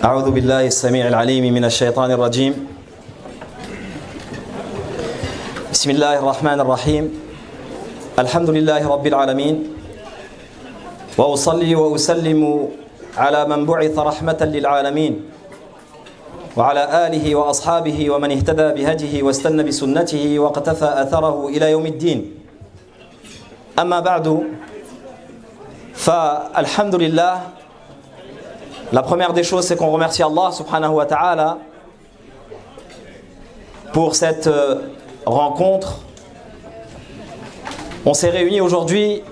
أعوذ بالله السميع العليم من الشيطان الرجيم بسم الله الرحمن الرحيم الحمد لله رب العالمين وأصلي وأسلم على من بعث رحمة للعالمين وعلى آله وأصحابه ومن اهتدى بهديه واستنى بسنته واقتفى أثره إلى يوم الدين أما بعد فالحمد لله. La première des choses, c'est qu'on remercie Allah subhanahu wa ta'ala pour cette rencontre. On s'est réunis aujourd'hui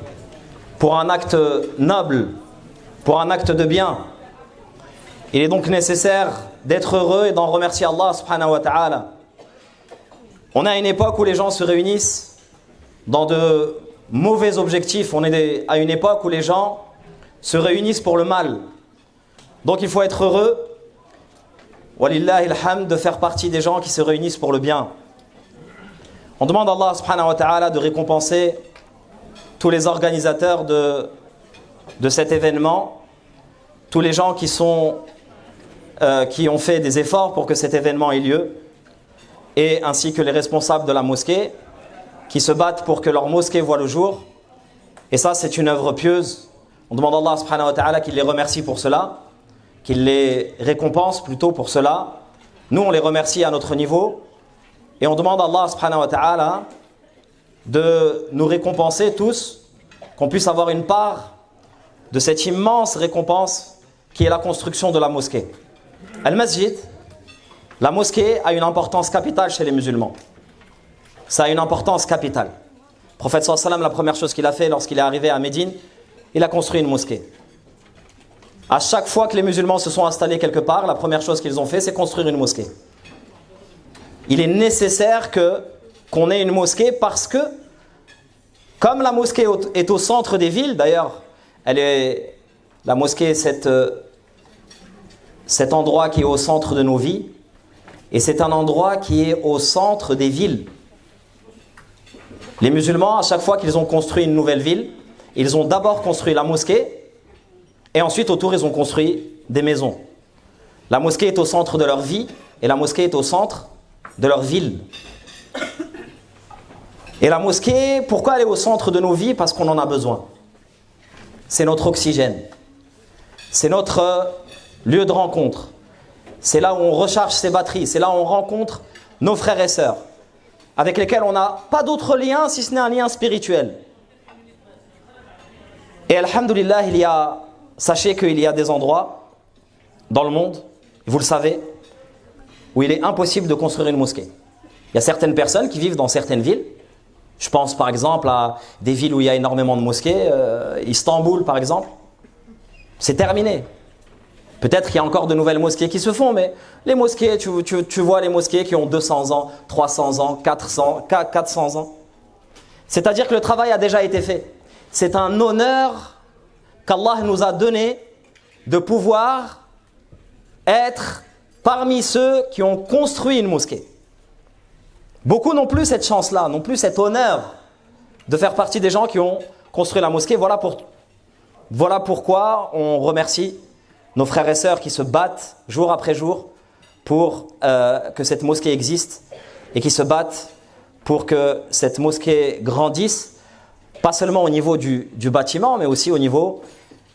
pour un acte noble, pour un acte de bien. Il est donc nécessaire d'être heureux et d'en remercier Allah subhanahu wa ta'ala. On est à une époque où les gens se réunissent dans de mauvais objectifs. On est à une époque où les gens se réunissent pour le mal. Donc il faut être heureux, walillahi alhamd, de faire partie des gens qui se réunissent pour le bien. On demande à Allah subhanahu wa ta'ala de récompenser tous les organisateurs de cet événement, tous les gens qui ont fait des efforts pour que cet événement ait lieu, et ainsi que les responsables de la mosquée qui se battent pour que leur mosquée voie le jour. Et ça, c'est une œuvre pieuse. On demande à Allah subhanahu wa ta'ala qu'il les remercie pour cela, qu'il les récompense plutôt pour cela. Nous, on les remercie à notre niveau. Et on demande à Allah subhanahu wa ta'ala de nous récompenser tous, qu'on puisse avoir une part de cette immense récompense qui est la construction de la mosquée. Al-Masjid, la mosquée a une importance capitale chez les musulmans. Ça a une importance capitale. Le prophète sallallahu alayhi wa sallam, la première chose qu'il a fait lorsqu'il est arrivé à Médine, il a construit une mosquée. À chaque fois que les musulmans se sont installés quelque part, la première chose qu'ils ont fait, c'est construire une mosquée. Il est nécessaire qu'on ait une mosquée parce que, comme la mosquée est au centre des villes, d'ailleurs, la mosquée est cet endroit qui est au centre de nos vies, et c'est un endroit qui est au centre des villes. Les musulmans, à chaque fois qu'ils ont construit une nouvelle ville, ils ont d'abord construit la mosquée, et ensuite, autour, ils ont construit des maisons. La mosquée est au centre de leur vie et la mosquée est au centre de leur ville. Et la mosquée, pourquoi elle est au centre de nos vies? Parce qu'on en a besoin. C'est notre oxygène. C'est notre lieu de rencontre. C'est là où on recharge ses batteries. C'est là où on rencontre nos frères et sœurs, avec lesquels on n'a pas d'autre lien si ce n'est un lien spirituel. Et alhamdoulilah, sachez qu'il y a des endroits dans le monde, vous le savez, où il est impossible de construire une mosquée. Il y a certaines personnes qui vivent dans certaines villes. Je pense par exemple à des villes où il y a énormément de mosquées. Istanbul par exemple. C'est terminé. Peut-être qu'il y a encore de nouvelles mosquées qui se font, mais les mosquées, tu vois les mosquées qui ont 200 ans, 300 ans, 400 ans. C'est-à-dire que le travail a déjà été fait. C'est un honneur qu'Allah nous a donné de pouvoir être parmi ceux qui ont construit une mosquée. Beaucoup n'ont plus cette chance-là, n'ont plus cet honneur de faire partie des gens qui ont construit la mosquée. Voilà pourquoi on remercie nos frères et sœurs qui se battent jour après jour pour que cette mosquée existe et qui se battent pour que cette mosquée grandisse, pas seulement au niveau du bâtiment, mais aussi au niveau.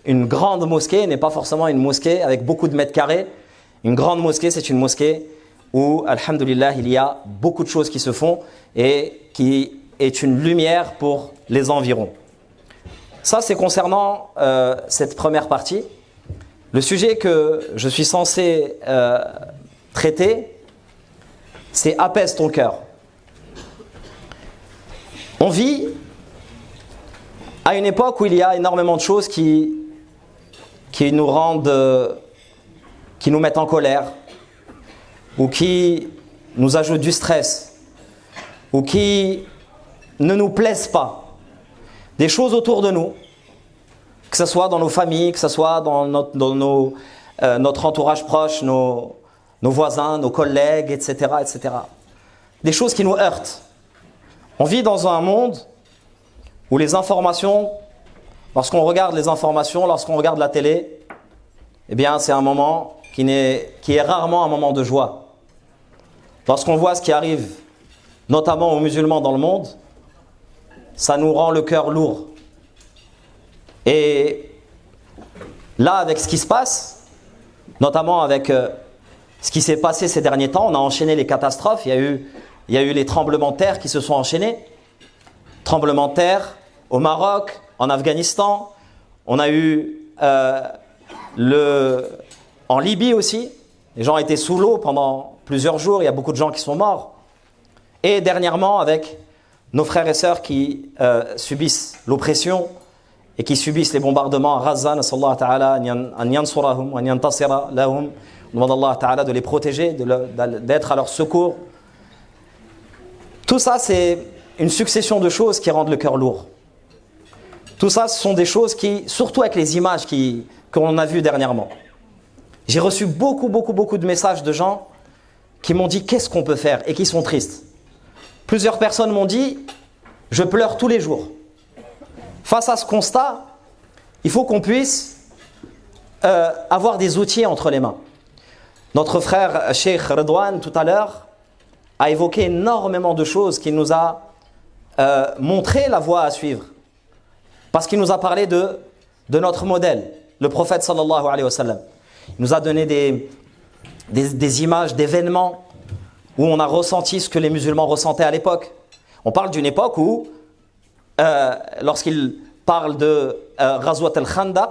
Une grande mosquée n'est pas forcément une mosquée avec beaucoup de mètres carrés. Une grande mosquée, c'est une mosquée où, alhamdoulilah, il y a beaucoup de choses qui se font et qui est une lumière pour les environs. Ça, c'est concernant cette première partie. Le sujet que je suis censé traiter, c'est « Apaise ton cœur ». On vit à une époque où il y a énormément de choses qui nous rendent, qui nous mettent en colère, ou qui nous ajoutent du stress, ou qui ne nous plaisent pas. Des choses autour de nous, que ce soit dans nos familles, que ce soit dans notre entourage proche, nos voisins, nos collègues, etc., etc. Des choses qui nous heurtent. On vit dans un monde où les informations Lorsqu'on regarde les informations, lorsqu'on regarde la télé, eh bien c'est un moment qui est rarement un moment de joie. Lorsqu'on voit ce qui arrive, notamment aux musulmans dans le monde, ça nous rend le cœur lourd. Et là, avec ce qui se passe, notamment avec ce qui s'est passé ces derniers temps, on a enchaîné les catastrophes. Il y a eu les tremblements de terre qui se sont enchaînés. Tremblements de terre au Maroc, en Afghanistan. On a eu en Libye aussi. Les gens étaient sous l'eau pendant plusieurs jours. Il y a beaucoup de gens qui sont morts. Et dernièrement, avec nos frères et sœurs qui subissent l'oppression et qui subissent les bombardements à Gaza, nasallahu ta'ala an yansurahum wa an yantasira lahum. On demande à Allah ta'ala de les protéger, d'être à leur secours. Tout ça, c'est une succession de choses qui rendent le cœur lourd. Tout ça, ce sont des choses qui, surtout avec les images qu'on a vues dernièrement. J'ai reçu beaucoup de messages de gens qui m'ont dit qu'est-ce qu'on peut faire et qui sont tristes. Plusieurs personnes m'ont dit je pleure tous les jours. Face à ce constat, il faut qu'on puisse avoir des outils entre les mains. Notre frère Cheikh Redouane tout à l'heure a évoqué énormément de choses qui nous a montré la voie à suivre. Parce qu'il nous a parlé de notre modèle, le prophète sallallahu alayhi wa sallam. Il nous a donné des images d'événements où on a ressenti ce que les musulmans ressentaient à l'époque. On parle d'une époque où, lorsqu'il parle de Ghazwat al-Khandaq,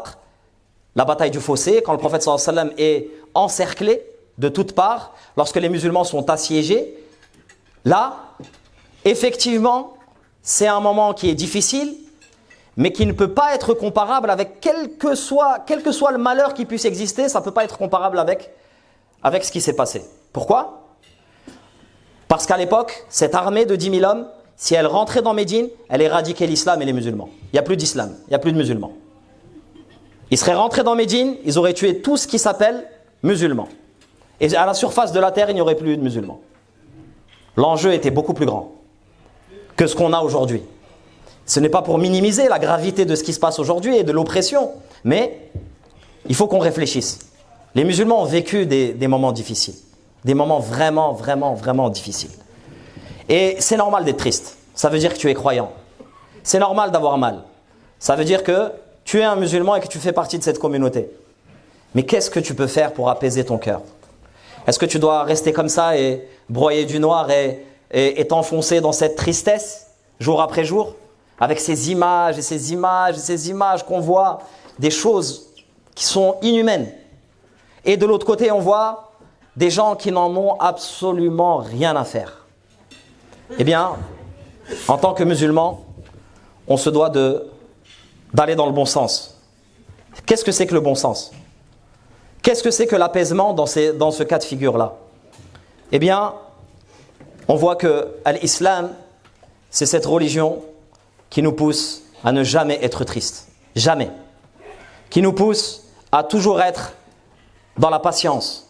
la bataille du fossé, quand le prophète sallallahu alayhi wa sallam est encerclé de toutes parts, lorsque les musulmans sont assiégés, là, effectivement, c'est un moment qui est difficile, mais qui ne peut pas être comparable avec quel que soit le malheur qui puisse exister, ça ne peut pas être comparable avec ce qui s'est passé. Pourquoi ? Parce qu'à l'époque, cette armée de 10 000 hommes, si elle rentrait dans Médine, elle éradiquait l'islam et les musulmans. Il n'y a plus d'islam, il n'y a plus de musulmans. Ils seraient rentrés dans Médine, ils auraient tué tout ce qui s'appelle musulmans. Et à la surface de la terre, il n'y aurait plus de musulmans. L'enjeu était beaucoup plus grand que ce qu'on a aujourd'hui. Ce n'est pas pour minimiser la gravité de ce qui se passe aujourd'hui et de l'oppression, mais il faut qu'on réfléchisse. Les musulmans ont vécu des moments difficiles, des moments vraiment difficiles. Et c'est normal d'être triste, ça veut dire que tu es croyant. C'est normal d'avoir mal, ça veut dire que tu es un musulman et que tu fais partie de cette communauté. Mais qu'est-ce que tu peux faire pour apaiser ton cœur ? Est-ce que tu dois rester comme ça et broyer du noir et t'enfoncer dans cette tristesse, jour après jour ? Avec ces images qu'on voit, des choses qui sont inhumaines. Et de l'autre côté, on voit des gens qui n'en ont absolument rien à faire. Eh bien, en tant que musulmans, on se doit d'aller dans le bon sens. Qu'est-ce que c'est que le bon sens ? Qu'est-ce que c'est que l'apaisement dans ce cas de figure-là ? Eh bien, on voit que l'islam, c'est cette religion qui nous pousse à ne jamais être triste. Jamais. Qui nous pousse à toujours être dans la patience.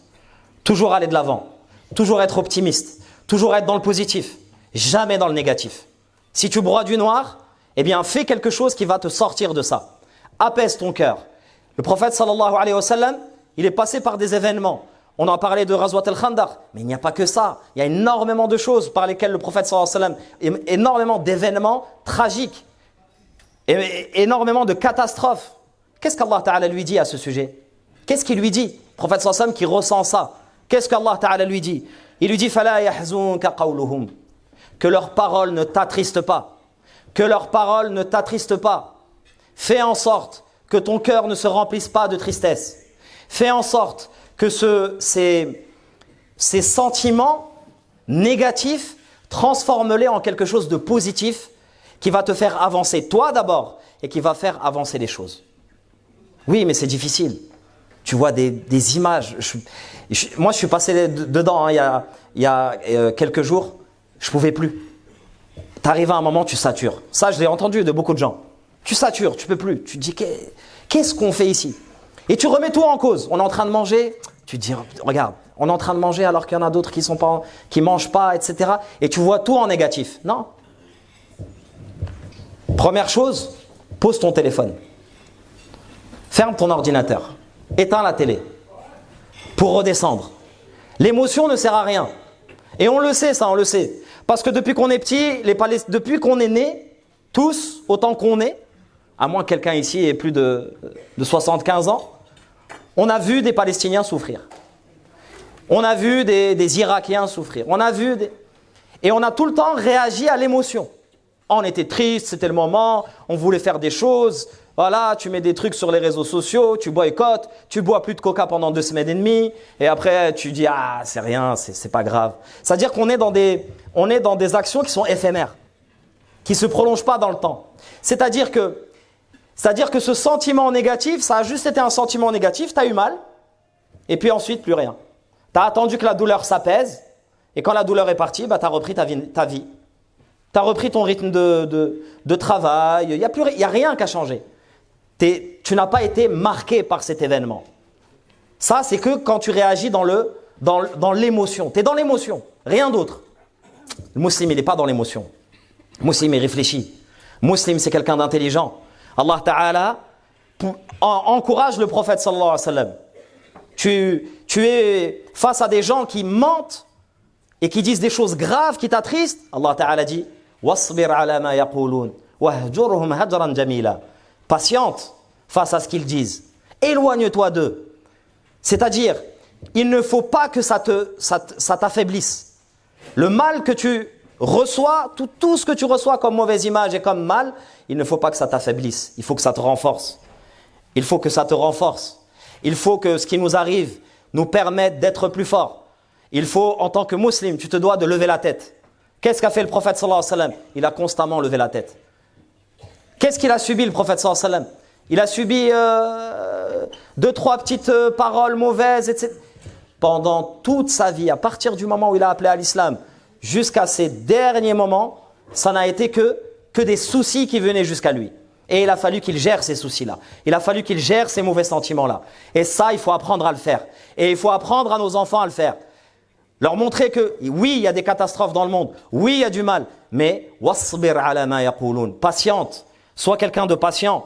Toujours aller de l'avant. Toujours être optimiste. Toujours être dans le positif. Jamais dans le négatif. Si tu broies du noir, eh bien fais quelque chose qui va te sortir de ça. Apaise ton cœur. Le prophète sallallahu alayhi wa sallam, il est passé par des événements. On en parlait de Ghazwat al-Khandaq, mais il n'y a pas que ça. Il y a énormément de choses par lesquelles le prophète sallallahu alayhi wa sallam, énormément d'événements tragiques, énormément de catastrophes. Qu'est-ce qu'Allah Ta'ala lui dit à ce sujet ? Qu'est-ce qu'il lui dit ? Le prophète sallallahu alayhi wa sallam qui ressent ça. Qu'est-ce qu'Allah Ta'ala lui dit ? Il lui dit « Fala yahzunka qawluhum » que leurs paroles ne t'attristent pas. Que leurs paroles ne t'attristent pas. Fais en sorte que ton cœur ne se remplisse pas de tristesse. Fais en sorte que ces sentiments négatifs, transforme-les en quelque chose de positif qui va te faire avancer toi d'abord et qui va faire avancer les choses. Oui, mais c'est difficile. Tu vois des images. Moi, je suis passé dedans il y a quelques jours. Je ne pouvais plus. Tu arrives à un moment, tu satures. Ça, je l'ai entendu de beaucoup de gens. Tu satures, tu ne peux plus. Tu te dis, qu'est-ce qu'on fait ici ? Et tu remets tout en cause. On est en train de manger. Tu te dis, regarde, on est en train de manger alors qu'il y en a d'autres qui ne mangent pas, etc. Et tu vois tout en négatif. Non. Première chose, pose ton téléphone. Ferme ton ordinateur. Éteins la télé. pour redescendre. L'émotion ne sert à rien. Et on le sait, ça, on le sait. Parce que depuis qu'on est petit, depuis qu'on est né, tous, autant qu'on est, à moins que quelqu'un ici ait plus de 75 ans, on a vu des Palestiniens souffrir. On a vu des Irakiens souffrir. Et on a tout le temps réagi à l'émotion. On était triste, c'était le moment, on voulait faire des choses. Voilà, tu mets des trucs sur les réseaux sociaux, tu boycottes, tu bois plus de coca pendant 2 semaines et demie, et après tu dis ah c'est rien, c'est pas grave. C'est-à-dire qu'on est dans des actions qui sont éphémères, qui se prolongent pas dans le temps. C'est-à-dire que ce sentiment négatif, ça a juste été un sentiment négatif, tu as eu mal, et puis ensuite plus rien. Tu as attendu que la douleur s'apaise, et quand la douleur est partie, bah, tu as repris ta vie. Tu as repris ton rythme de travail, il n'y a rien qui a changé. Tu n'as pas été marqué par cet événement. Ça, c'est que quand tu réagis dans l'émotion. Tu es dans l'émotion, rien d'autre. Le musulman, il n'est pas dans l'émotion. Le musulman, il réfléchit. Le musulman, c'est quelqu'un d'intelligent. Allah Ta'ala encourage le prophète sallallahu alayhi wa sallam. Tu es face à des gens qui mentent et qui disent des choses graves qui t'attristent. Allah Ta'ala dit wasbir ala ma yaqulun wahjurhum hajran jamila. Patiente face à ce qu'ils disent. Éloigne-toi d'eux. C'est-à-dire, il ne faut pas que ça t'affaiblisse. Le mal que tu reçois, tout ce que tu reçois comme mauvaise image et comme mal, il ne faut pas que ça t'affaiblisse. Il faut que ça te renforce. Il faut que ça te renforce. Il faut que ce qui nous arrive nous permette d'être plus forts. Il faut, en tant que musulman, tu te dois de lever la tête. Qu'est-ce qu'a fait le prophète sallallahu alayhi wa sallam? Il a constamment levé la tête. Qu'est-ce qu'il a subi le prophète sallallahu alayhi wa sallam? Il a subi 2-3 petites paroles mauvaises, etc. Pendant toute sa vie, à partir du moment où il a appelé à l'islam, jusqu'à ces derniers moments, ça n'a été que des soucis qui venaient jusqu'à lui. Et il a fallu qu'il gère ces soucis-là. Il a fallu qu'il gère ces mauvais sentiments-là. Et ça, il faut apprendre à le faire. Et il faut apprendre à nos enfants à le faire. Leur montrer que, oui, il y a des catastrophes dans le monde. Oui, il y a du mal. Mais, wasbir ala ma yaqulun. Patiente. Sois quelqu'un de patient.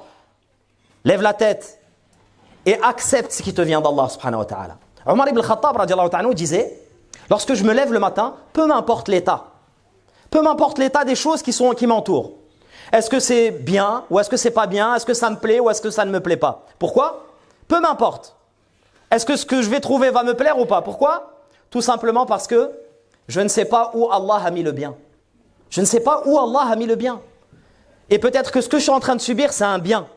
Lève la tête. Et accepte ce qui te vient d'Allah subhanahu wa ta'ala. Omar ibn Khattab radiallahu ta'ala disait, lorsque je me lève le matin, peu m'importe l'état. Peu m'importe l'état des choses qui m'entourent. Est-ce que c'est bien ou est-ce que c'est pas bien? Est-ce que ça me plaît ou est-ce que ça ne me plaît pas? Pourquoi? Peu m'importe. Est-ce que ce que je vais trouver va me plaire ou pas? Pourquoi? Tout simplement parce que je ne sais pas où Allah a mis le bien. Je ne sais pas où Allah a mis le bien. Et peut-être que ce que je suis en train de subir, c'est un bien.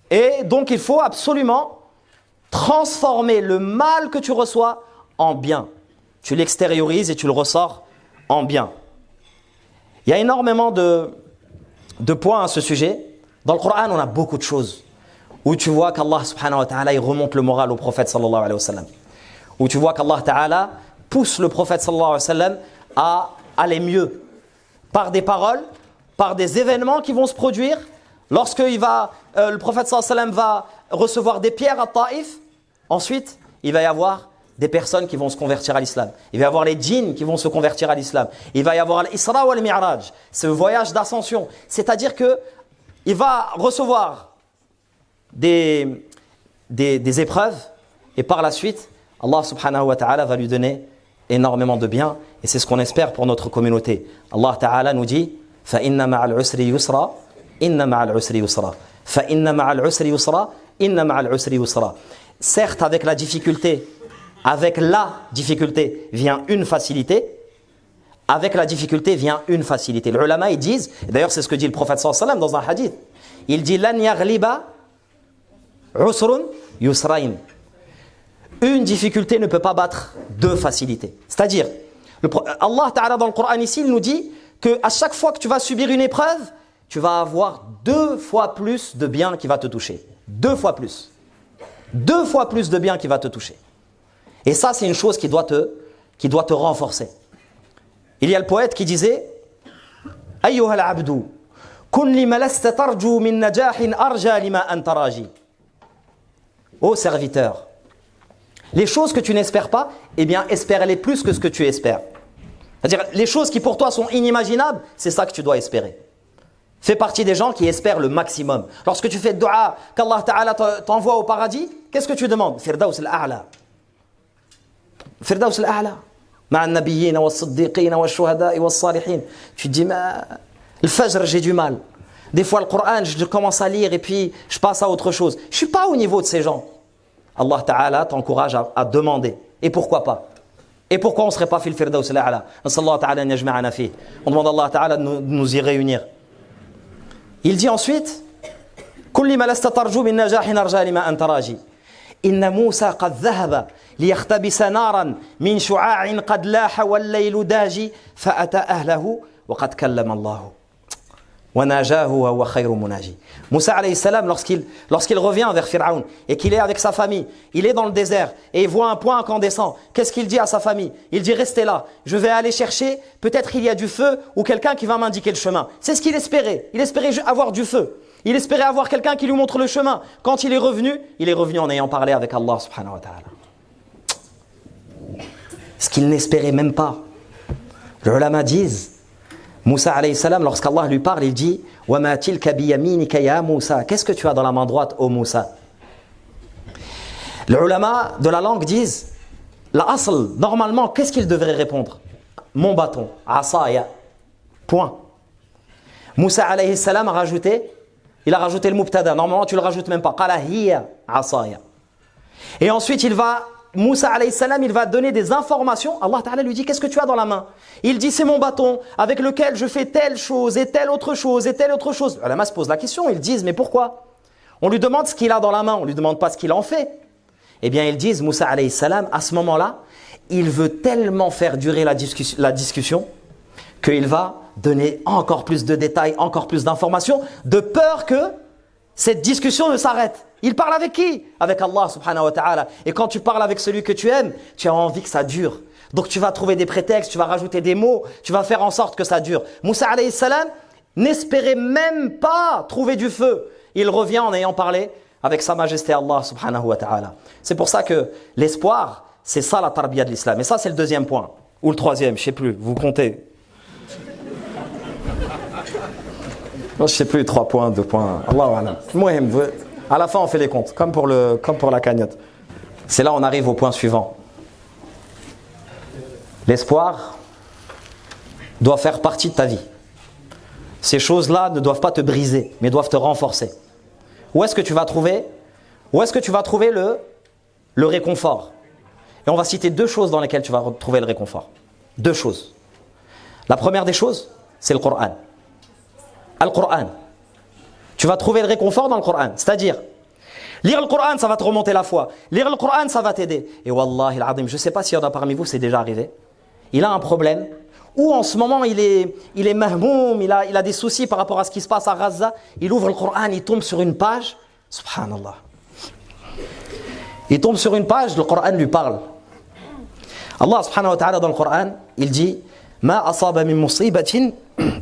Et donc il faut absolument transformer le mal que tu reçois en bien. Tu l'extériorises et tu le ressors en bien. Il y a énormément de points à ce sujet. Dans le Coran, on a beaucoup de choses où tu vois qu'Allah subhanahu wa ta'ala il remonte le moral au prophète sallallahu alayhi wa sallam. Où tu vois qu'Allah ta'ala pousse le prophète sallallahu alayhi wa sallam à aller mieux. Par des paroles, par des événements qui vont se produire. Lorsque le prophète sallallahu alayhi wa sallam va recevoir des pierres à Taïf, ensuite, il va y avoir des personnes qui vont se convertir à l'islam. Il va y avoir les djinns qui vont se convertir à l'islam. Il va y avoir l'Isra ou al-Mi'raj, ce voyage d'ascension. C'est-à-dire qu'il va recevoir des épreuves et par la suite, Allah subhanahu wa ta'ala va lui donner énormément de bien et c'est ce qu'on espère pour notre communauté. Allah ta'ala nous dit « Fa'inna ma'al usri yusra, inna ma'al usri yusra. Fa'inna ma'al usri yusra, inna ma'al usri yusra. » Certes, avec la difficulté vient une facilité. Avec la difficulté vient une facilité. Les ulama, ils disent, et d'ailleurs c'est ce que dit le prophète sallallahu alayhi wa sallam dans un hadith, il dit « Lan yaghliba usrun yusrain » Une difficulté ne peut pas battre 2 facilités. C'est-à-dire, Allah Ta'ala dans le Coran ici, il nous dit qu'à chaque fois que tu vas subir une épreuve, tu vas avoir 2 fois plus de bien qui va te toucher. 2 fois plus. 2 fois plus de bien qui va te toucher. Et ça, c'est une chose qui doit te renforcer. Il y a le poète qui disait « Ayyuha al-abdu, kun lima lasta tarju min najahin arja lima anta raji. » Ô serviteur, les choses que tu n'espères pas, eh bien, espère-les plus que ce que tu espères. C'est-à-dire, les choses qui pour toi sont inimaginables, c'est ça que tu dois espérer. Fais partie des gens qui espèrent le maximum. Lorsque tu fais dua, qu'Allah Ta'ala t'envoie au paradis, qu'est-ce que tu demandes? Firdaus al-A'la. Firdaus al-A'la. مع النبيين والصديقين والشهداء والصالحين. Tu dis, mais le fajr, j'ai du mal. Des fois, le Coran, je commence à lire et puis je passe à autre chose. Je ne suis pas au niveau de ces gens. Allah Ta'ala t'encourage à demander. Et pourquoi pas? Et pourquoi on ne serait pas fil firdaus al-a'la? Nasallahu ta'ala an yajma'ana fi. On demande à Allah Ta'ala de nous y réunir. Il dit ensuite, kulli ma lasta tarju min najahin arja lima anta raji. Inna Musa qad dhahaba liyakhtabisa naran min shu'a'in qad laha wal laylu daji fa ata ahlahu wa qad kallama Allahu. Moussa alayhi salam, lorsqu'il revient vers Pharaon et qu'il est avec sa famille, il est dans le désert et il voit un point incandescent. Qu'est-ce qu'il dit à sa famille? Il dit restez là, je vais aller chercher, peut-être il y a du feu ou quelqu'un qui va m'indiquer le chemin. C'est ce qu'il espérait, il espérait avoir du feu. Il espérait avoir quelqu'un qui lui montre le chemin. Quand il est revenu en ayant parlé avec Allah subhanahu wa ta'ala. Ce qu'il n'espérait même pas. Les ulama disent, Moussa alayhi salam, lorsqu'Allah lui parle, il dit wa ma tilka bi yaminika ya Moussa. Qu'est-ce que tu as dans la main droite, ô Moussa? Les ulama de la langue disent la asl, normalement, qu'est-ce qu'il devrait répondre? Mon bâton, asaya. Point. Moussa alayhi salam a rajouté le mubtada. Normalement, tu le rajoutes même pas. Qala hiya asaya. Et ensuite, Moussa alayhi salam, il va donner des informations. Allah Ta'ala lui dit, qu'est-ce que tu as dans la main? Il dit, c'est mon bâton avec lequel je fais telle chose et telle autre chose et telle autre chose. Les ulama se posent la question, ils disent, mais pourquoi? On lui demande ce qu'il a dans la main, on lui demande pas ce qu'il en fait. Eh bien, ils disent, Moussa alayhi salam, à ce moment-là, il veut tellement faire durer la discussion qu'il va donner encore plus de détails, encore plus d'informations, de peur que cette discussion ne s'arrête. Il parle avec qui? Avec Allah subhanahu wa ta'ala. Et quand tu parles avec celui que tu aimes, tu as envie que ça dure. Donc tu vas trouver des prétextes, tu vas rajouter des mots, tu vas faire en sorte que ça dure. Moussa alayhi salam n'espérait même pas trouver du feu. Il revient en ayant parlé avec sa majesté Allah subhanahu wa ta'ala. C'est pour ça que l'espoir, c'est ça la tarbiya de l'islam. Et ça c'est le deuxième point. Ou le troisième, je ne sais plus, vous comptez. Non, je ne sais plus, 3 points, 2 points. Allahu a'lam. À la fin, on fait les comptes, comme pour la cagnotte. C'est là on arrive au point suivant. L'espoir doit faire partie de ta vie. Ces choses-là ne doivent pas te briser, mais doivent te renforcer. Où est-ce que tu vas trouver le réconfort? Et on va citer 2 choses dans lesquelles tu vas trouver le réconfort. 2 choses. La première des choses, c'est le Coran. Al-Qur'an. Tu vas trouver le réconfort dans le Coran. C'est-à-dire, lire le Coran, ça va te remonter la foi. Lire le Coran, ça va t'aider. Et wallahi al-azim, je ne sais pas s'il y en a parmi vous, c'est déjà arrivé. Il a un problème, ou en ce moment, il est mahmoum, il a des soucis par rapport à ce qui se passe à Gaza. Il ouvre le Coran, il tombe sur une page. Subhanallah. Il tombe sur une page, le Coran lui parle. Allah subhanahu wa ta'ala dans le Coran, il dit Ma asaba min musibatin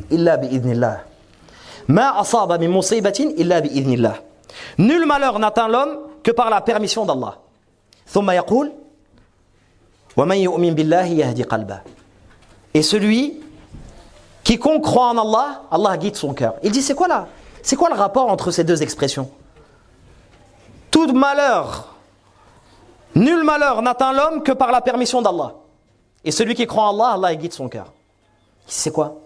illa bi'idhnillah. Ma asaba min musibatin illa bi'idhnillah. Nul malheur n'atteint l'homme que par la permission d'Allah. Thumma yaqul wa man yu'min billahi yahdi qalbah. Et celui quiconque croit en Allah, Allah guide son cœur. Il dit c'est quoi le rapport entre ces 2 expressions? Tout malheur, nul malheur n'atteint l'homme que par la permission d'Allah. Et celui qui croit en Allah, Allah guide son cœur. C'est quoi?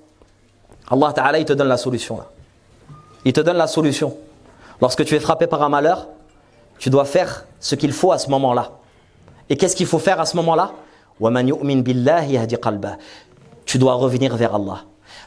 Allah Ta'ala, il te donne la solution là. Il te donne la solution. Lorsque tu es frappé par un malheur, tu dois faire ce qu'il faut à ce moment-là. Et qu'est-ce qu'il faut faire à ce moment-là? وَمَنْ يُؤْمِنْ بِاللَّهِ يَهْدِ قَلْبَهُ. Tu dois revenir vers Allah.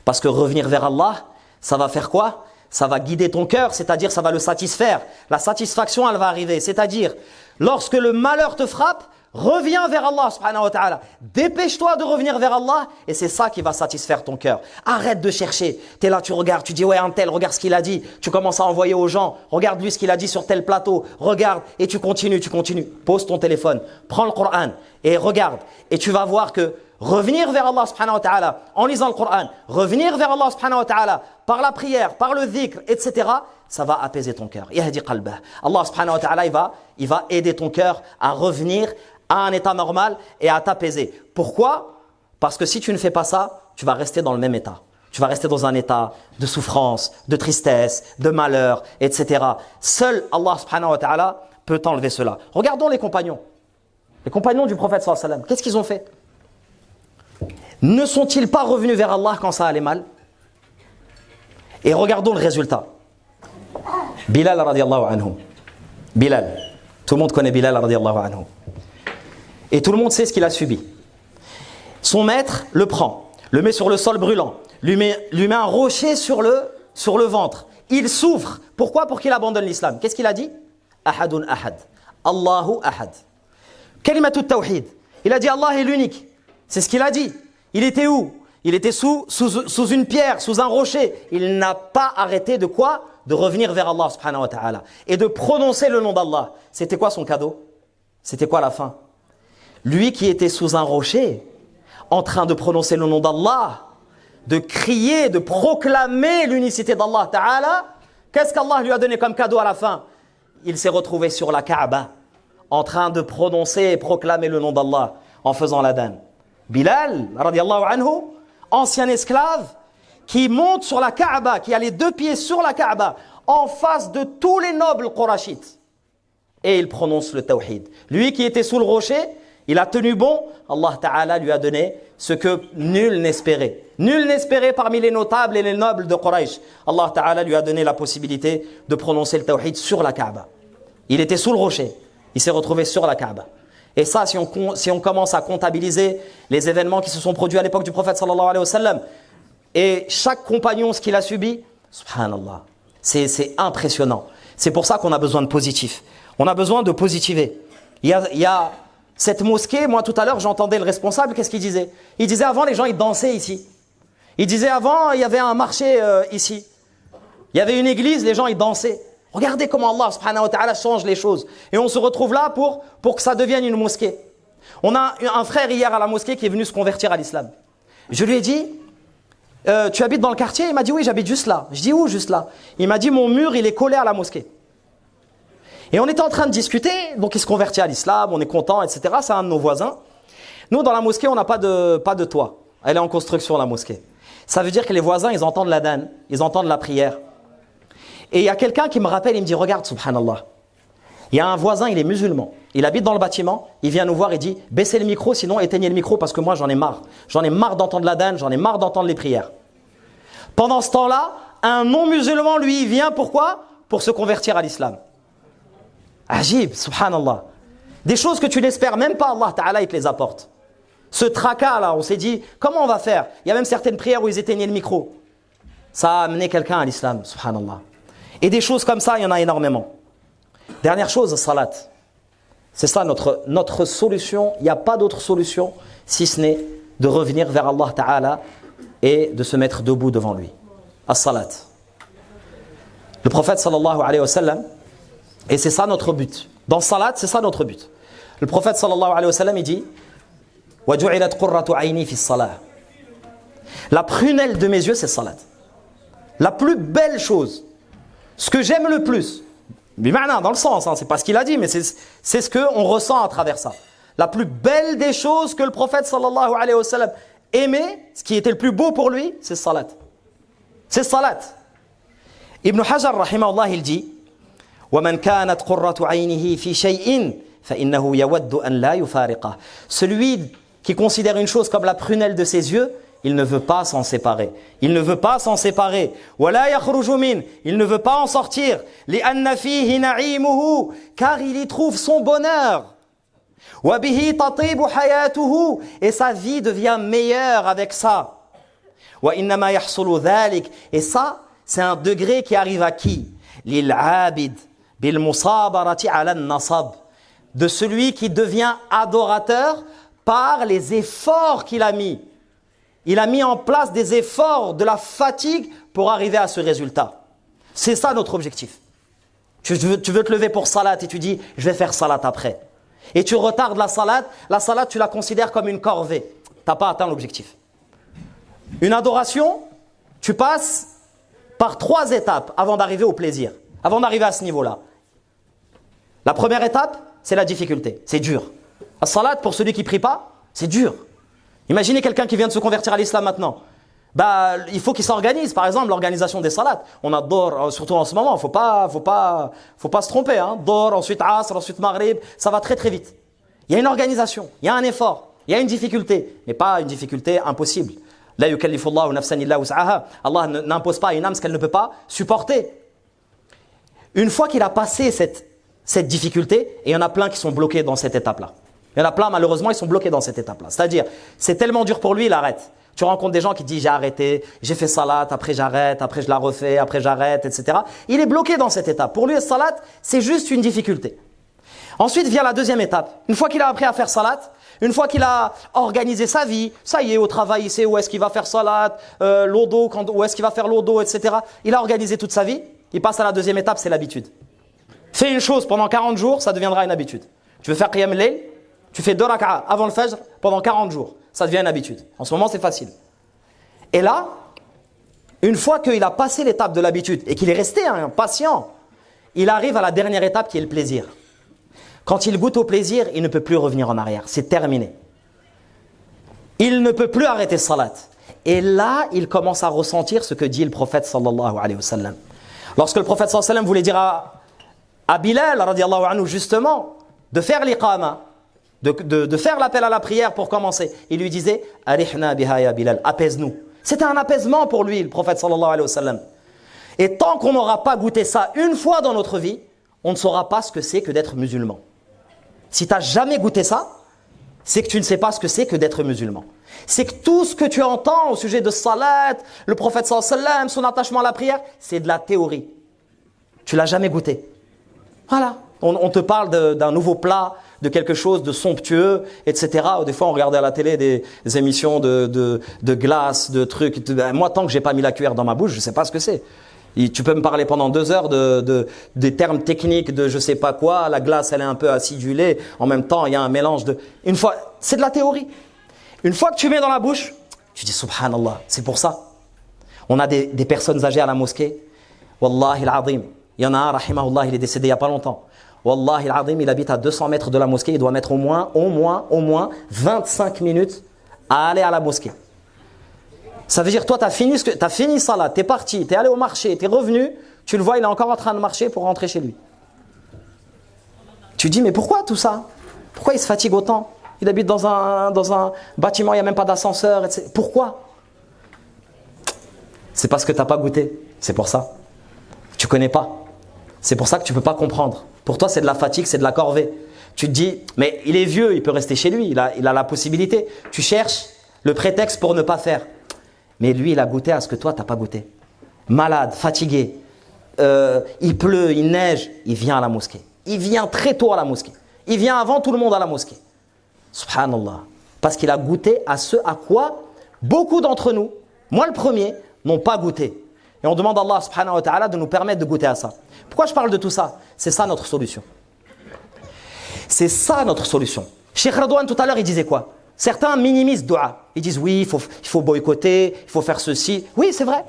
Parce que revenir vers Allah, ça va faire quoi? Ça va guider ton cœur, c'est-à-dire ça va le satisfaire. La satisfaction, elle va arriver. C'est-à-dire, lorsque le malheur te frappe, reviens vers Allah subhanahu wa ta'ala. Dépêche-toi de revenir vers Allah et c'est ça qui va satisfaire ton cœur. Arrête de chercher. Tu es là, tu regardes, tu dis ouais un tel, regarde ce qu'il a dit. Tu commences à envoyer aux gens, regarde lui ce qu'il a dit sur tel plateau. Regarde et tu continues. Pose ton téléphone, prends le Coran et regarde. Et tu vas voir que revenir vers Allah subhanahu wa ta'ala en lisant le Coran, revenir vers Allah subhanahu wa ta'ala par la prière, par le dhikr, etc. Ça va apaiser ton cœur. Yahdi qalbah. Allah subhanahu wa ta'ala, il va aider ton cœur à revenir à un état normal et à t'apaiser. Pourquoi? Parce que si tu ne fais pas ça, tu vas rester dans le même état. Tu vas rester dans un état de souffrance, de tristesse, de malheur, etc. Seul Allah subhanahu wa ta'ala peut t'enlever cela. Regardons les compagnons. Les compagnons du prophète sallallahu alayhi wa sallam, qu'est-ce qu'ils ont fait? Ne sont-ils pas revenus vers Allah quand ça allait mal? Et regardons le résultat. Bilal radiallahu anhu. Bilal. Tout le monde connaît Bilal radiallahu anhu. Et tout le monde sait ce qu'il a subi. Son maître le prend, le met sur le sol brûlant, lui met un rocher sur le ventre. Il souffre. Pourquoi? Pour qu'il abandonne l'islam. Qu'est-ce qu'il a dit? Ahadun ahad. Allahu ahad. Kalimatut tawhid. Il a dit Allah est l'unique. C'est ce qu'il a dit. Il était où? Il était sous une pierre, sous un rocher. Il n'a pas arrêté de quoi? De revenir vers Allah subhanahu wa ta'ala. Et de prononcer le nom d'Allah. C'était quoi son cadeau? C'était quoi la fin? Lui qui était sous un rocher, en train de prononcer le nom d'Allah, de crier, de proclamer l'unicité d'Allah ta'ala, qu'est-ce qu'Allah lui a donné comme cadeau à la fin? Il s'est retrouvé sur la Kaaba, en train de prononcer et proclamer le nom d'Allah, en faisant l'adhan. Bilal, radiallahu anhu, ancien esclave, qui monte sur la Kaaba, qui a les deux pieds sur la Kaaba, en face de tous les nobles Qurashites. Et il prononce le tawhid. Lui qui était sous le rocher, il a tenu bon, Allah Ta'ala lui a donné ce que nul n'espérait. Nul n'espérait parmi les notables et les nobles de Quraysh. Allah Ta'ala lui a donné la possibilité de prononcer le tawhid sur la Kaaba. Il était sous le rocher, il s'est retrouvé sur la Kaaba. Et ça, si on commence à comptabiliser les événements qui se sont produits à l'époque du prophète sallallahu alayhi wa sallam, et chaque compagnon ce qu'il a subi, subhanallah, c'est impressionnant. C'est pour ça qu'on a besoin de positif. On a besoin de positiver. Il y a cette mosquée, moi tout à l'heure j'entendais le responsable, qu'est-ce qu'il disait? Il disait avant les gens ils dansaient ici. Il disait avant il y avait un marché ici. Il y avait une église, les gens ils dansaient. Regardez comment Allah subhanahu wa ta'ala change les choses. Et on se retrouve là pour que ça devienne une mosquée. On a un frère hier à la mosquée qui est venu se convertir à l'islam. Je lui ai dit, tu habites dans le quartier? Il m'a dit oui, j'habite juste là. Je dis où juste là? Il m'a dit mon mur il est collé à la mosquée. Et on était en train de discuter, donc il se convertit à l'islam, on est content, etc. C'est un de nos voisins. Nous, dans la mosquée, on n'a pas de toit. Elle est en construction, la mosquée. Ça veut dire que les voisins, ils entendent l'adhan, ils entendent la prière. Et il y a quelqu'un qui me rappelle, il me dit, regarde, subhanallah, il y a un voisin, il est musulman. Il habite dans le bâtiment, il vient nous voir, il dit, baissez le micro, sinon éteignez le micro, parce que moi, j'en ai marre. J'en ai marre d'entendre l'adhan, j'en ai marre d'entendre les prières. Pendant ce temps-là, un non-musulman, lui, il vient, pourquoi? Pour se convertir à l'islam. Ajib, subhanallah. Des choses que tu n'espères même pas, Allah Ta'ala, il te les apporte. Ce tracas là, on s'est dit, comment on va faire? Il y a même certaines prières où ils éteignaient le micro. Ça a amené quelqu'un à l'islam, subhanallah. Et des choses comme ça, il y en a énormément. Dernière chose, salat. C'est ça notre solution. Il n'y a pas d'autre solution si ce n'est de revenir vers Allah Ta'ala et de se mettre debout devant lui. As-salat. Le prophète sallallahu alayhi wa sallam, et c'est ça notre but. Dans salat, c'est ça notre but. Le prophète sallallahu alayhi wa sallam, il dit وَجُعِلَتْ قُرَّةُ عَيْنِي فِي الصَّلَاةِ. La prunelle de mes yeux, c'est salat. La plus belle chose. Ce que j'aime le plus. Bima'na, dans le sens, hein, c'est pas ce qu'il a dit, mais c'est ce qu'on ressent à travers ça. La plus belle des choses que le prophète sallallahu alayhi wa sallam aimait, ce qui était le plus beau pour lui, c'est salat. C'est salat. Ibn Hajar, rahimahullah, il dit وَمَنْ كَانَتْ قُرَّةُ عَيْنِهِ فِي شَيْءٍ فَإِنَّهُ يَوَدُّ أَنْ لَا يُفَارِقَهُ. Celui qui considère une chose comme la prunelle de ses yeux, il ne veut pas s'en séparer. Il ne veut pas s'en séparer. وَلَا يَخْرُجُ مِنْ. Il ne veut pas en sortir. لِأَنَّ فِيهِ نَعِيمُهُ. Car il y trouve son bonheur. وَبِهِ تَطِيبُ حَيَاتُهُ. Et sa vie devient meilleure avec ça. وَإِنَّمَا يَحْصُلُ ذَلِكَ. Et ça, c'est un degré qui arrive à qui? لِلْعَابِدِ بِالْمُصَابَرَةِ عَلَى النَّصَبِ. De celui qui devient adorateur par les efforts qu'il a mis. Il a mis en place des efforts, de la fatigue pour arriver à ce résultat. C'est ça notre objectif. Tu veux te lever pour salat et tu dis, je vais faire salat après. Et tu retardes la salat tu la considères comme une corvée. Tu n'as pas atteint l'objectif. Une adoration, tu passes par 3 étapes avant d'arriver au plaisir, avant d'arriver à ce niveau-là. La première étape, c'est la difficulté, c'est dur. La salat, pour celui qui ne prie pas, c'est dur. Imaginez quelqu'un qui vient de se convertir à l'islam maintenant. Il faut qu'il s'organise, par exemple, l'organisation des salats. On a Dor, surtout en ce moment, faut pas se tromper. Hein. Dor, ensuite Asr, ensuite Maghrib, ça va très très vite. Il y a une organisation, il y a un effort, il y a une difficulté, mais pas une difficulté impossible. La yukallifullahu nafsan illa wus'aha. Allah n'impose pas à une âme ce qu'elle ne peut pas supporter. Une fois qu'il a passé cette difficulté, et il y en a plein qui sont bloqués dans cette étape-là. Il y en a plein, malheureusement, ils sont bloqués dans cette étape-là. C'est-à-dire, c'est tellement dur pour lui, il arrête. Tu rencontres des gens qui disent j'ai arrêté, j'ai fait salat, après j'arrête, après je la refais, après j'arrête, etc. Il est bloqué dans cette étape. Pour lui, le salat, c'est juste une difficulté. Ensuite vient la deuxième étape. Une fois qu'il a appris à faire salat, une fois qu'il a organisé sa vie, ça y est, au travail, il sait où est-ce qu'il va faire salat, l'odo, où est-ce qu'il va faire l'odo, etc. Il a organisé toute sa vie, il passe à la deuxième étape, c'est l'habitude. Fais une chose pendant 40 jours, ça deviendra une habitude. Tu veux faire qiyam al-layl, tu fais 2 rak'a avant le fajr pendant 40 jours. Ça devient une habitude. En ce moment, c'est facile. Et là, une fois qu'il a passé l'étape de l'habitude et qu'il est resté patient, il arrive à la dernière étape qui est le plaisir. Quand il goûte au plaisir, il ne peut plus revenir en arrière. C'est terminé. Il ne peut plus arrêter salat. Et là, il commence à ressentir ce que dit le prophète sallallahu alayhi wa sallam. Lorsque le prophète sallallahu alayhi wa sallam voulait dire à Bilal, radiallahu anhu, justement, de faire l'iqama, de faire l'appel à la prière pour commencer, il lui disait « Arihna biha ya Bilal » apaise-nous. C'était un apaisement pour lui, le prophète sallallahu alayhi wa sallam. Et tant qu'on n'aura pas goûté ça une fois dans notre vie, on ne saura pas ce que c'est que d'être musulman. Si tu n'as jamais goûté ça, c'est que tu ne sais pas ce que c'est que d'être musulman. C'est que tout ce que tu entends au sujet de salat, le prophète sallallahu alayhi wa sallam, son attachement à la prière, c'est de la théorie. Tu l'as jamais goûté. Voilà. On te parle d'un nouveau plat, de quelque chose de somptueux, etc. Des fois, on regardait à la télé des émissions de glace, de trucs. Moi, tant que j'ai pas mis la cuillère dans ma bouche, je sais pas ce que c'est. Tu peux me parler pendant 2 heures des termes techniques de je sais pas quoi. La glace, elle est un peu acidulée. En même temps, il y a un mélange de... Une fois, c'est de la théorie. Une fois que tu mets dans la bouche, tu dis subhanallah, c'est pour ça. On a des personnes âgées à la mosquée. Wallahi al-azim. Il y en a un, rahimahullah, il est décédé il y a pas longtemps. Wallahi al-azim, il habite à 200 mètres de la mosquée. Il doit mettre au moins 25 minutes à aller à la mosquée. Ça veut dire, toi, tu as fini salat, tu es parti, tu es allé au marché, tu es revenu, tu le vois, il est encore en train de marcher pour rentrer chez lui. Tu dis, mais pourquoi tout ça? Pourquoi il se fatigue autant? Il habite dans un bâtiment, il n'y a même pas d'ascenseur, etc. Pourquoi? C'est parce que tu n'as pas goûté, c'est pour ça. Tu ne connais pas. C'est pour ça que tu ne peux pas comprendre. Pour toi, c'est de la fatigue, c'est de la corvée. Tu te dis, mais il est vieux, il peut rester chez lui, il a la possibilité. Tu cherches le prétexte pour ne pas faire. Mais lui, il a goûté à ce que toi, tu n'as pas goûté. Malade, fatigué, il pleut, il neige, il vient à la mosquée. Il vient très tôt à la mosquée. Il vient avant tout le monde à la mosquée. Subhanallah. Parce qu'il a goûté à ce à quoi beaucoup d'entre nous, moi le premier, n'ont pas goûté. Et on demande à Allah subhanahu wa ta'ala de nous permettre de goûter à ça. Pourquoi je parle de tout ça? C'est ça notre solution. C'est ça notre solution. Cheikh Radouane tout à l'heure, il disait quoi? Certains minimisent dua. Ils disent oui, il faut boycotter, il faut faire ceci. Oui, c'est vrai.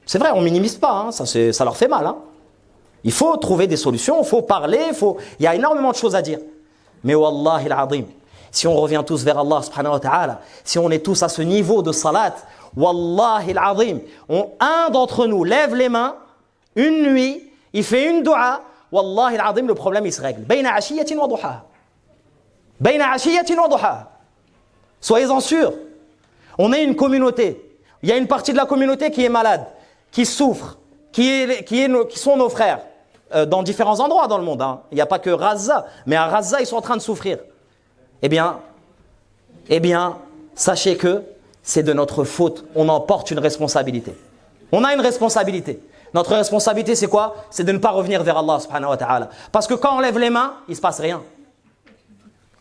C'est vrai, on ne minimise pas. Hein. Ça leur fait mal. Hein. Il faut trouver des solutions, il faut parler, il y a énormément de choses à dire. Mais wallahi al-azim, si on revient tous vers Allah subhanahu wa ta'ala, si on est tous à ce niveau de salat, wallahi al-azim, un d'entre nous lève les mains, une nuit, il fait une dua, wallahi al-azim, le problème il se règle. Bayna ashiyatin wa duhaha. Bayna ashiyatin wa duhaha. Soyez-en sûrs, on est une communauté. Il y a une partie de la communauté qui est malade, qui souffre, qui sont nos frères, dans différents endroits dans le monde. Hein. Il n'y a pas que Gaza, mais à Gaza, ils sont en train de souffrir. Eh bien, sachez que c'est de notre faute. On en porte une responsabilité. On a une responsabilité. Notre responsabilité, c'est quoi? C'est de ne pas revenir vers Allah subhanahu wa ta'ala. Parce que quand on lève les mains, il ne se passe rien.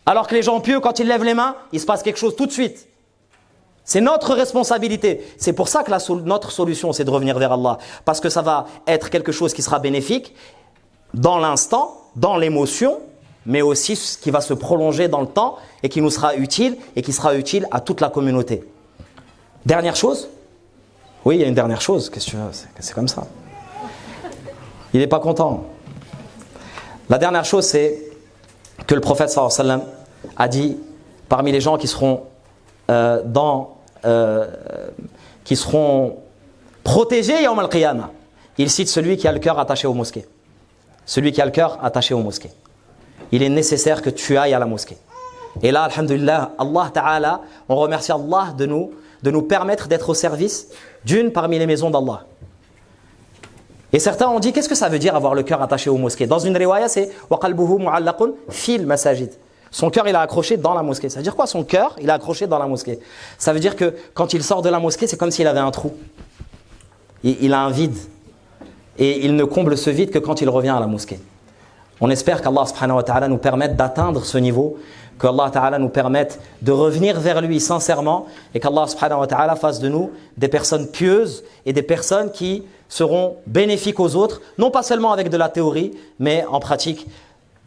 Alors que les gens pieux, quand ils lèvent les mains, il se passe quelque chose tout de suite. C'est notre responsabilité. C'est pour ça que notre solution, c'est de revenir vers Allah. Parce que ça va être quelque chose qui sera bénéfique dans l'instant, dans l'émotion, mais aussi ce qui va se prolonger dans le temps et qui nous sera utile et qui sera utile à toute la communauté. Dernière chose? Oui, il y a une dernière chose. Qu'est-ce que tu veux? C'est comme ça. Il n'est pas content. La dernière chose, c'est que le prophète sallallahu alayhi wa sallam a dit, parmi les gens qui seront qui seront protégés yawm al-qiyamah, il cite celui qui a le cœur attaché aux mosquées. Celui qui a le cœur attaché aux mosquées. Il est nécessaire que tu ailles à la mosquée. Et là, alhamdulillah, Allah Ta'ala, on remercie Allah de nous permettre d'être au service d'une parmi les maisons d'Allah. Et certains ont dit, qu'est-ce que ça veut dire avoir le cœur attaché aux mosquées? Dans une riwaya, c'est « وَقَلْبُهُ مُعَلَّقٌ فِي الْمَسَاجِدِ » Son cœur, il est accroché dans la mosquée. Ça veut dire quoi, son cœur, il est accroché dans la mosquée? Ça veut dire que quand il sort de la mosquée, c'est comme s'il avait un trou. Il a un vide. Et il ne comble ce vide que quand il revient à la mosquée. On espère qu'Allah subhanahu wa ta'ala nous permette d'atteindre ce niveau, qu'Allah ta'ala nous permette de revenir vers lui sincèrement et qu'Allah subhanahu wa ta'ala fasse de nous des personnes pieuses et des personnes qui seront bénéfiques aux autres, non pas seulement avec de la théorie, mais en pratique.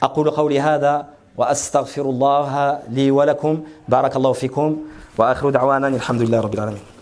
أقول قولي هذا وأستغفر الله لي ولكم بارك الله فيكم وآخر دعوانا الحمد لله رب العالمين.